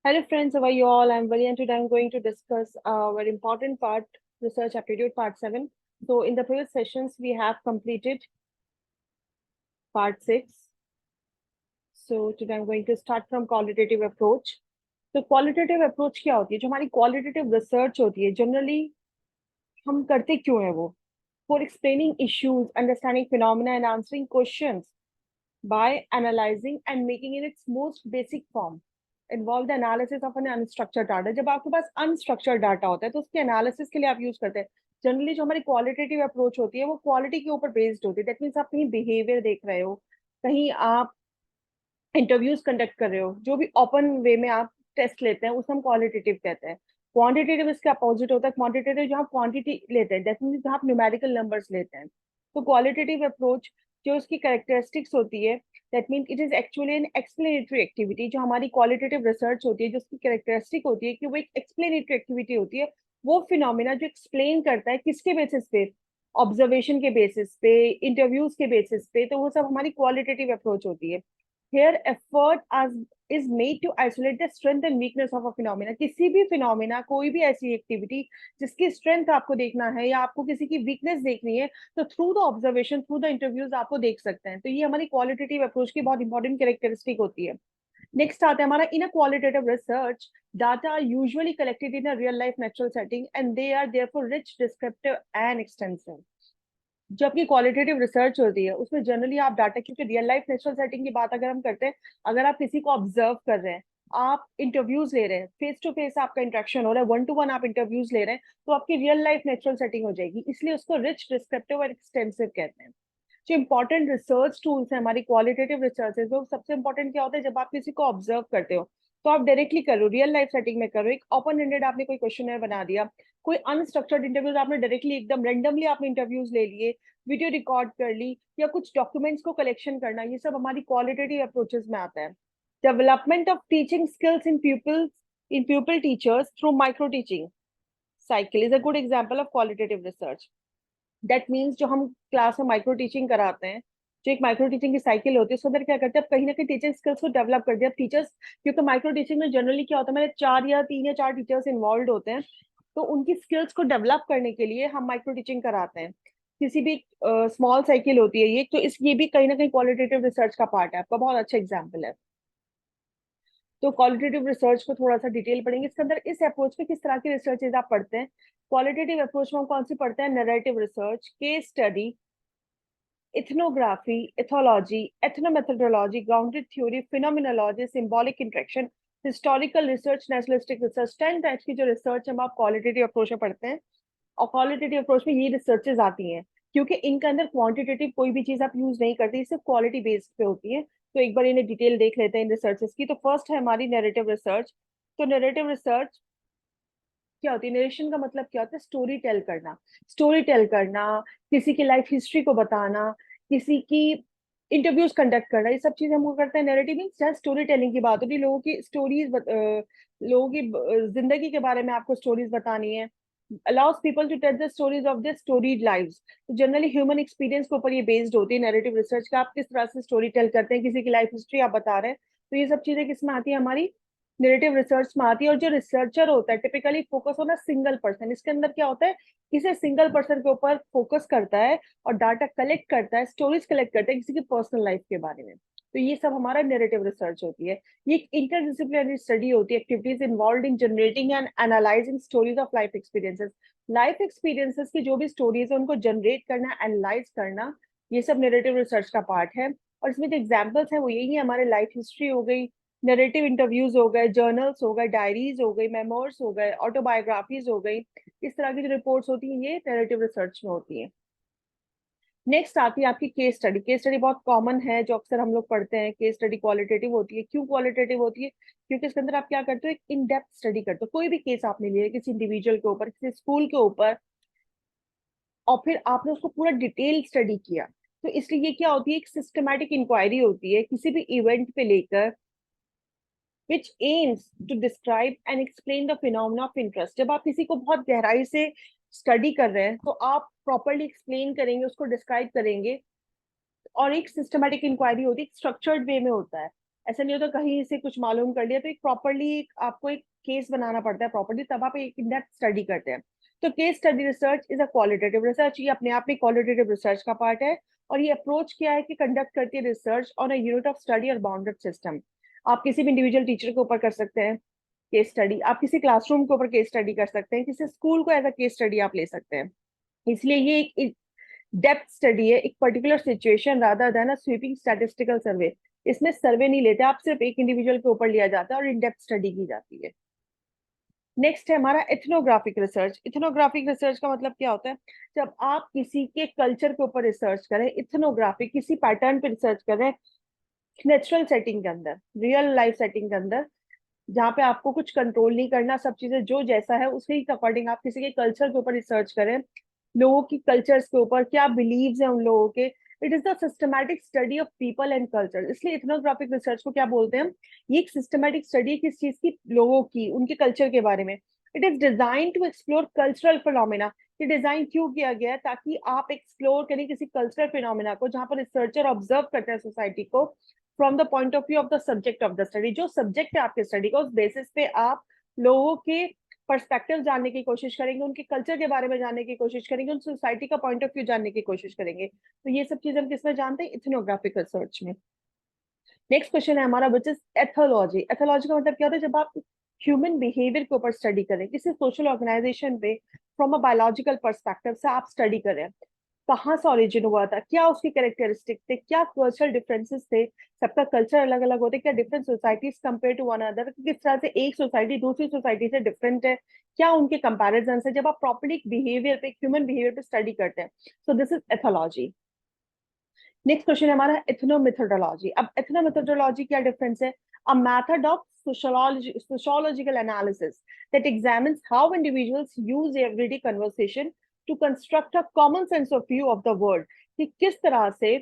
Hello friends, how are you all? I'm Vali and today I'm going to discuss a very important part, research aptitude part 7. So in the previous sessions, we have completed part 6. So today I'm going to start from qualitative approach. तो qualitative approach क्या होती है? जो हमारी qualitative research होती है, generally हम करते क्यों है वो? For explaining issues, understanding phenomena and answering questions by analyzing and making in its most basic form involve the analysis of an unstructured data. जब आपके पास अनस्ट्रक्चर्ड डाटा होता है तो उसके एनालिसिस के लिए आप यूज करते हैं। जनरली जो हमारी क्वालिटेटिव अप्रोच होती है वो क्वालिटी के ऊपर बेस्ड होती है। दैट मीन्स आप कहीं बिहेवियर देख रहे हो, कहीं आप इंटरव्यूज कंडक्ट कर रहे हो, जो भी ओपन वे में आप टेस्ट लेते हैं उसे हम क्वालिटेटिव कहते हैं। क्वांटिटेटिव इसके अपोजिट होता है। क्वांटिटेटिव जहाँ क्वांटिटी लेते हैं, दैट मीन्स जहाँ आप न्यूमेरिकल नंबर्स लेते हैं। तो क्वालिटेटिव अप्रोच जो उसकी कैरेक्टरिस्टिक्स होती है, that means it is actually an explanatory activity. जो हमारी क्वालिटेटिव रिसर्च होती है, जो उसकी कैरेक्टरिस्टिक होती है कि वो एक एक्सप्लेनेटरी एक्टिविटी होती है। वो फिनोमिना जो एक्सप्लेन करता है किसके बेसिस पे? ऑब्जर्वेशन के बेसिस पे, इंटरव्यूज के बेसिस पे। तो वो सब हमारी क्वालिटेटिव अप्रोच होती है। Here effort as is made to isolate the strength and weakness of a phenomena. किसी भी फिनोमिना, कोई भी ऐसी एक्टिविटी जिसकी स्ट्रेंथ आपको देखना है या आपको किसी की वीकनेस देखनी है, तो through the observation, through the interviews आपको देख सकते हैं। तो ये हमारी क्वालिटेटिव अप्रोच की बहुत इंपॉर्टेंट कैरेक्टरिस्टिक होती है। नेक्स्ट आता है हमारा in a qualitative research, data are usually collected in a real life natural setting and they are therefore rich, descriptive and extensive. जो आपकी क्वालिटेटिव रिसर्च होती है उसमें जनरली आप डाटा, क्योंकि रियल लाइफ नेचुरल सेटिंग की बात अगर हम करते हैं, अगर आप किसी को ऑब्जर्व कर रहे हैं, आप इंटरव्यूज ले रहे हैं, फेस टू फेस आपका इंटरेक्शन हो रहा है, वन टू वन आप इंटरव्यूज ले रहे हैं, तो आपकी रियल लाइफ नेचुरल सेटिंग हो जाएगी। इसलिए उसको रिच, डिस्क्रिप्टिव और एक्सटेंसिव कहते हैं। जो इंपॉर्टेंट रिसर्च टूल्स है हमारी क्वालिटेटिव रिसर्च है, तो सबसे इंपॉर्टेंट क्या होता है? जब आप किसी को ऑब्जर्व करते हो तो आप डायरेक्टली कर रहे हो, रियल लाइफ सेटिंग में कर रहे हो। एक ओपन एंडेड आपने कोई क्वेश्चन बना दिया, कोई अनस्ट्रक्चर्ड इंटरव्यूज आपने डायरेक्टली एकदम रेंडमली आपने इंटरव्यूज ले लिए, वीडियो रिकॉर्ड कर ली, या कुछ डॉक्यूमेंट्स को कलेक्शन करना, ये सब हमारी क्वालिटेटिव अप्रोचेस में आता है। Development of teaching skills in pupil teachers through micro teaching cycle is a good example of qualitative research. That means जो हम क्लास में माइक्रो टीचिंग कराते हैं, जो एक माइक्रो टीचिंग की साइकिल होती है, उसके अंदर क्या करते हैं, अब कहीं ना कहीं टीचिंग स्किल्स को डेवलप कर दिया। अब टीचर्स, क्योंकि माइक्रो टीचिंग में जनरली क्या होता है, मेरे 3 या 4 टीचर्स इन्वॉल्व होते हैं, तो उनकी स्किल्स को डेवलप करने के लिए हम माइक्रो टीचिंग कराते हैं। किसी भी स्मॉल साइकिल होती है ये, तो इस ये भी कहीं ना कहीं क्वालिटेटिव रिसर्च का पार्ट है। आपका बहुत अच्छा एग्जाम्पल है। तो क्वालिटेटिव रिसर्च को थोड़ा सा डिटेल पढ़ेंगे इसके अंदर। इस अप्रोच में किस तरह की रिसर्चेज आप पढ़ते हैं? क्वालिटेटिव अप्रोच में हम कौन सी पढ़ते हैं? Narrative research, case study, ethnography, ethology, ethnomethodology, grounded theory, phenomenology, symbolic interaction, historical research, naturalistic research। 10 types की जो रिसर्च हम आप क्वालिटेटिव अप्रोच में पढ़ते हैं। और क्वालिटेटिव अप्रोच में ये रिसर्चेज आती हैं, क्योंकि इनके अंदर क्वांटिटेटिव कोई भी चीज आप यूज नहीं करती, सिर्फ क्वालिटी बेस्ड पे होती है। तो एक बार इन्हें डिटेल देख लेते हैं इन रिसर्चेस की। तो फर्स्ट है हमारी नैरेटिव रिसर्च। तो नैरेटिव रिसर्च क्या होती है? नरेशन का मतलब क्या होता है? स्टोरी टेल करना। स्टोरी टेल करना, किसी की लाइफ हिस्ट्री को बताना, किसी की इंटरव्यूज कंडक्ट करना, ये सब चीजें हम करते हैं। नैरेटिव मीन्स जहाँ स्टोरी टेलिंग की बात होती है, लोगों की स्टोरीज, लोगों की जिंदगी के बारे में आपको स्टोरीज बतानी है। allows people to tell the stories of their storied lives। तो जनरली ह्यूमन एक्सपीरियंस के ऊपर ये बेस्ड होती है नैरेटिव रिसर्च का। आप किस तरह से स्टोरी टेल करते हैं, किसी की लाइफ हिस्ट्री आप बता रहे हैं, तो ये सब चीजें किसमें आती है? हमारी नैरेटिव रिसर्च में आती है। और जो रिसर्चर होता है टिपिकली फोकस होना सिंगल पर्सन। इसके अंदर क्या होता है? किसी सिंगल पर्सन के ऊपर फोकस करता है और डाटा कलेक्ट करता है, स्टोरीज कलेक्ट करता है किसी की पर्सनल लाइफ के बारे में। तो ये सब हमारा नैरेटिव रिसर्च होती है। ये एक इंटरडिसिप्लिनरी स्टडी होती है, activities involve in generating and analysing stories of life experiences. Life experiences की जो भी स्टोरीज है उनको जनरेट करना, एनालाइज करना, ये सब नैरेटिव रिसर्च का पार्ट है। और इसमें जो एग्जाम्पल्स हैं वो यही है, हमारे लाइफ हिस्ट्री हो गई, नैरेटिव इंटरव्यूज हो गए, जर्नल्स हो गए, डायरीज हो गई, मेमोर्स हो गए, ऑटोबायोग्राफीज हो गई। इस तरह की जो रिपोर्ट्स होती हैं ये नैरेटिव रिसर्च में होती है। नेक्स्ट आती है आपकी केस स्टडी। केस स्टडी बहुत कॉमन है, जो अक्सर हम लोग पढ़ते हैं। केस स्टडी क्वालिटेटिव होती है। क्यों क्वालिटेटिव होती है? क्योंकि इसके अंदर आप क्या करते हो? एक इन डेप्थ स्टडी करते हो। कोई भी केस आपने लिया किसी इंडिविजुअल के ऊपर, किसी स्कूल के ऊपर, और फिर आपने उसको पूरा डिटेल स्टडी किया। तो इसलिए ये क्या होती है? एक सिस्टमैटिक इंक्वायरी होती है किसी भी इवेंट पे लेकर, which aims to describe and explain the phenomena of interest। जब आप किसी को बहुत गहराई से स्टडी कर रहे हैं तो आप प्रॉपरली एक्सप्लेन करेंगे, उसको डिस्क्राइब करेंगे। और एक सिस्टमैटिक इंक्वायरी होती है, स्ट्रक्चर्ड वे में होता है। ऐसा नहीं होता कहीं से कुछ मालूम कर लिया, तो एक प्रॉपरली आपको एक केस बनाना पड़ता है प्रॉपरली, तब आप एक इन डेप्थ स्टडी करते हैं। तो case study research is a qualitative research, ये अपने आप में क्वालिटेटिव रिसर्च का पार्ट है। और ये अप्रोच क्या है कि कंडक्ट करती है research on a unit of study और बाउंडेड सिस्टम। आप किसी भी इंडिविजुअल टीचर के ऊपर कर सकते हैं केस स्टडी, आप किसी क्लासरूम के ऊपर केस स्टडी कर सकते हैं, किसी स्कूल को एज अ केस स्टडी आप ले सकते हैं। इसलिए ये एक डेप्थ स्टडी है, एक पर्टिकुलर सिचुएशन रादर देन अ स्वीपिंग स्टैटिस्टिकल सर्वे। इसमें सर्वे नहीं लेते आप, सिर्फ एक इंडिविजुअल के ऊपर लिया जाता है और इन डेप्थ स्टडी की जाती है। नेक्स्ट है हमारा इथनोग्राफिक रिसर्च। इथनोग्राफिक रिसर्च का मतलब क्या होता है? जब आप किसी के कल्चर के ऊपर रिसर्च करें, इथनोग्राफिक किसी पैटर्न पे रिसर्च करें, नेचुरल सेटिंग के अंदर, रियल लाइफ सेटिंग के अंदर, जहाँ पे आपको कुछ कंट्रोल नहीं करना, सब चीजें जो जैसा है उसके ही अकॉर्डिंग आप किसी के कल्चर के ऊपर रिसर्च करें, लोगों की कल्चर्स के ऊपर क्या बिलीव्स हैं उन लोगों के। It is the systematic study of people and culture. इसलिए इथनोग्राफिक रिसर्च को क्या बोलते हैं? ये एक सिस्टमैटिक स्टडी है किस चीज की, लोगों की, उनके कल्चर के बारे में। It is design to explore cultural phenomena. ये डिजाइन क्यों किया गया है? ताकि आप एक्सप्लोर करें किसी कल्चरल फिनोमिना को, जहां पर रिसर्चर ऑब्जर्व करते हैं सोसाइटी को from the point of view of the subject of the study. जो सब्जेक्ट है आपके स्टडी का, उस बेसिस पे आप लोगों के पर्सपेक्टिव जानने की कोशिश करेंगे, उनके कल्चर के बारे में जानने की कोशिश करेंगे, उन सोसाइटी का पॉइंट ऑफ व्यू जानने की कोशिश करेंगे। तो ये सब चीजें हम किसमें जानते हैं? इथनोग्राफिक रिसर्च में। नेक्स्ट क्वेश्चन है हमारा विच इज एथोलॉजी। एथोलॉजी का मतलब क्या होता है? जब आप ह्यूमन बिहेवियर के ऊपर स्टडी करें, किसी सोशल ऑर्गेनाइजेशन पे फ्रॉम अ बायोलॉजिकल पर्सपेक्टिव से आप स्टडी करें, कहाँ से ओरिजिन हुआ था, क्या उसकी कैरेक्टरिस्टिक थे, क्या कल्चरल डिफरेंसेस थे, सबका कल्चर अलग अलग होते, क्या different societies compare to one other, किस तरह से एक सोसाइटी दूसरी सोसाइटी से डिफरेंट है, क्या उनके कंपैरिजन है। जब आप प्रॉपर्ली बिहेवियर पे, ह्यूमन बिहेवियर पे स्टडी करते हैं, so this is ethology. Next question है हमारा एथनोमेथोडोलॉजी। अब एथनोमेथोडोलॉजी क्या डिफरेंस है? A method of sociological analysis that examines how individuals use everyday conversation to construct a common sense of view of the world। कि किस तरह से,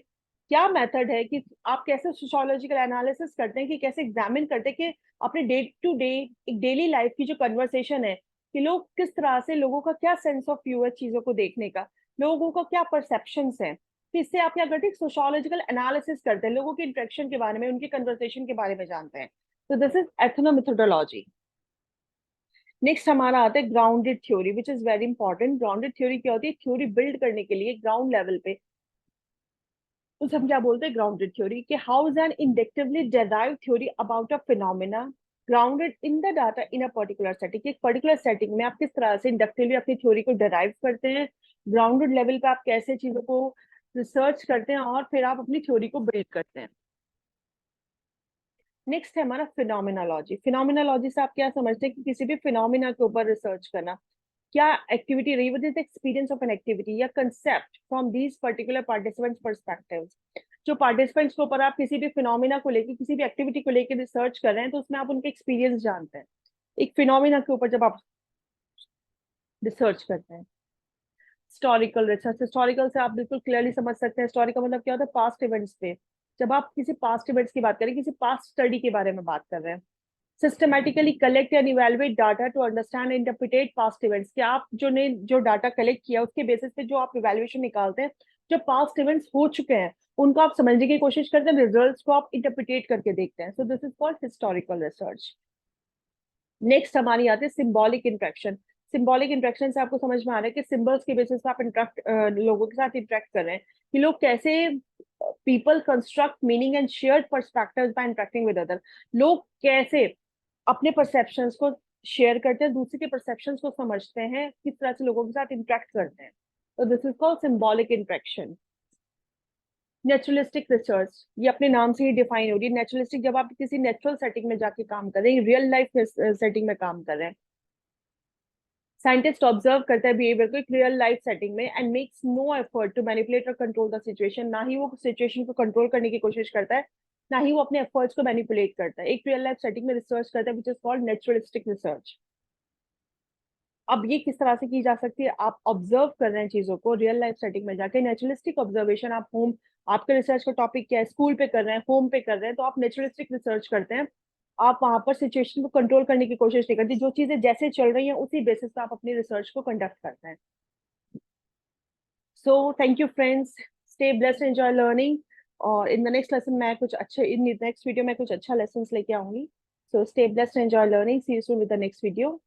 क्या मेथड है कि आप कैसे सोशोलॉजिकल एनालिसिस करते हैं, कि कैसे एग्जामिन करते हैं कि अपने डे टू डे एक डेली लाइफ की जो कन्वर्सेशन है, कि लोग किस तरह से, लोगों का क्या सेंस ऑफ व्यू है चीजों को देखने का, लोगों का क्या परसेप्शंस है। तो इससे आप क्या करते हैं? सोशोलॉजिकल एनालिसिस करते हैं, लोगों के इंटरेक्शन के बारे में, उनके कन्वर्सेशन के बारे में जानते हैं। तो दिस इज एथनोमेथोडोलॉजी। नेक्स्ट हमारा आता है grounded theory, which is very important. Grounded theory क्या होती है? थ्योरी बिल्ड करने के लिए ग्राउंड लेवल पे, तो हम क्या बोलते हैं ग्राउंडेड थ्योरी, कि how is an inductively derived theory about a phenomena grounded in the data in a particular setting. एक पर्टिकुलर सेटिंग में आप किस तरह से इंडक्टिवली अपनी थ्योरी को डेराइव करते हैं, ग्राउंडेड लेवल पे आप कैसे चीजों को रिसर्च करते हैं और फिर आप अपनी थ्योरी को बिल्ड करते हैं। नेक्स्ट है हमारा फिनोमिनोलॉजी। फिनोमिनोलॉजी से आप क्या समझते हैं? कि किसी भी फिनोमिना के ऊपर रिसर्च करना, क्या एक्टिविटी रही, what is the experience of an activity या concept from these particular participants perspectives. जो पार्टिसिपेंट्स के ऊपर आप किसी भी फिनोमिना को लेकर, किसी भी एक्टिविटी को लेकर रिसर्च कर रहे हैं, तो उसमें आप उनके एक्सपीरियंस जानते हैं। एक फिनोमिना के ऊपर जब आप रिसर्च करते हैं, हिस्टोरिकल रिसर्च, हिस्टोरिकल से आप बिल्कुल क्लियरली समझ सकते हैं हिस्टोरिकल मतलब क्या होता है? पास्ट इवेंट्स पे। जब आप किसी पास्ट इवेंट्स की बात करें, किसी पास्ट स्टडी के बारे में बात कर रहे हैं, systematically collect and evaluate data to understand and interpret past events. कि आप जो डाटा कलेक्ट किया उसके बेसिस पे जो आप इवेल्युएशन निकालते हैं, जो पास्ट इवेंट्स हो चुके हैं उनको आप समझने की कोशिश करते हैं, रिजल्ट्स को आप इंटरप्रिटेट करके देखते हैं। So this is called historical research. Next हमारी आती है सिंबॉलिक इंट्रैक्शन। सिंबॉलिक इंट्रैक्शन से आपको समझ में आ रहा है कि सिंबल्स के बेसिस पे आप लोगों के साथ इंटरेक्ट कर रहे हैं, कि लोग कैसे people construct meaning and shared perspectives by interacting with other. लोग कैसे अपने परसेप्शंस को शेयर करते हैं, दूसरे के परसेप्शंस को समझते हैं, किस तरह से लोगों के साथ इंटरेक्ट करते हैं। तो this is called symbolic interaction. Naturalistic research, ये अपने नाम से ही डिफाइन हो रही है। नेचुरलिस्टिक, जब आप किसी नेचुरल सेटिंग में जाके काम कर रहे हैं, रियल लाइफ सेटिंग में काम कर रहे हैं, साइंटिस्ट ऑब्जर्व करता है बिहेवियर को एक रियल लाइफ सेटिंग में and makes no effort to manipulate और कंट्रोल द सिचुएशन। ना ही वो सिचुएशन को कंट्रोल करने की कोशिश करता है, ना ही वो अपने एफर्ट्स को मैनिपुलेट करता है। एक रियल लाइफ सेटिंग में रिसर्च करता है, which is called naturalistic research. अब ये किस तरह से की जा सकती है? आप ऑब्जर्व कर रहे हैं चीजों को रियल लाइफ सेटिंग में जाके, नेचुरलिस्टिक ऑब्जर्वेशन। आप होम, आपके रिसर्च का टॉपिक क्या है, स्कूल पे कर रहे हैं, होम पे कर रहे हैं, तो आप नेचुरलिस्टिक रिसर्च करते हैं। आप वहां पर सिचुएशन को कंट्रोल करने की कोशिश नहीं करती, जो चीजें जैसे चल रही हैं उसी बेसिस पे आप अपनी रिसर्च को कंडक्ट करते हैं। So thank you friends, stay blessed, enjoy learning. और इन द नेक्स्ट लेसन मैं कुछ अच्छे इन नेक्स्ट वीडियो में कुछ अच्छा लेसन लेके आऊंगी. So stay blessed, enjoy learning, see you soon with the next video.